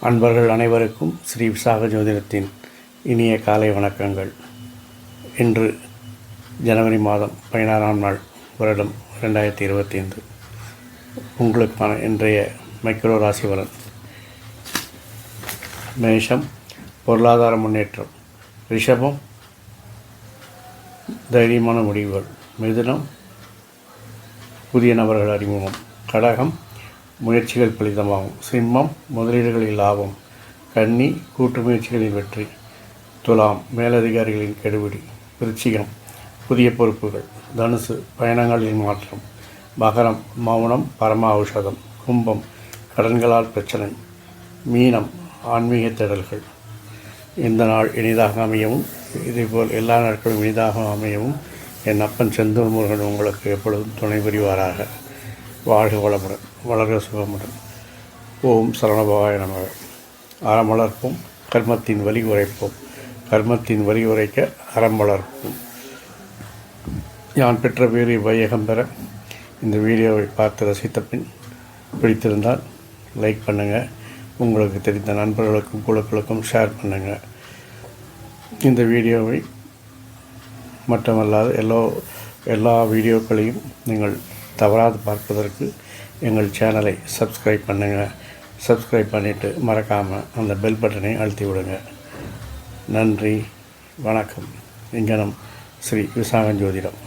அன்பர்கள் அனைவருக்கும் ஸ்ரீ விசாக ஜோதிடத்தின் இனிய காலை வணக்கங்கள். இன்று ஜனவரி மாதம் 16ஆம் நாள், வருடம் 2025. உங்களுக்கான இன்றைய மைக்ரோ ராசி பலன். மேஷம் பொருளாதார முன்னேற்றம். ரிஷபம் தைரியமான முடிவுகள். மிதுனம் புதிய நபர்கள் அறிமுகம். கடகம் முயற்சிகள் பலிதமாகும். சிம்மம் முதலீடுகளில் லாபம். கன்னி கூட்டு முயற்சிகளில் வெற்றி. துலாம் மேலதிகாரிகளின் கெடுபிடி. விருச்சிகம் புதிய பொறுப்புகள். தனுசு பயணங்களில் மாற்றம். மகரம் மௌனம் பரம ஔஷதம். கும்பம் கடன்களால் பிரச்சனை. மீனம் ஆன்மீக தேடல்கள். இந்த நாள் இனிதாக அமையவும், இதேபோல் எல்லா நாட்களும் இனிதாக அமையவும் என் அப்பன் செந்தூர் முருகன் உங்களுக்கு எப்பொழுதும் துணை புரிவாராக. வாழ்க வளமுடன், வளர்க சுகமுடன். ஓம் சரவணபவாய நமக. அறம் வளர்ப்போம், கர்மத்தின் வலி உரைப்போம். கர்மத்தின் வலி உரைக்க அறம் வளர்ப்போம். யான் பெற்ற பேரை வையகம் பெற இந்த வீடியோவை பார்த்து ரசித்த பின் பிடித்திருந்தால் லைக் பண்ணுங்கள். உங்களுக்கு தெரிந்த நண்பர்களுக்கும் குழுக்களுக்கும் ஷேர் பண்ணுங்கள். இந்த வீடியோவை மட்டுமல்லாது எல்லா வீடியோக்களையும் நீங்கள் தவறாது பார்ப்பதற்கு எங்கள் சேனலை சப்ஸ்கிரைப் பண்ணுங்கள். சப்ஸ்கிரைப் பண்ணிவிட்டு மறக்காமல் அந்த பெல் பட்டனை அழுத்தி விடுங்க. நன்றி, வணக்கம். இங்கனம் ஸ்ரீ விசாக ஜோதிடம்.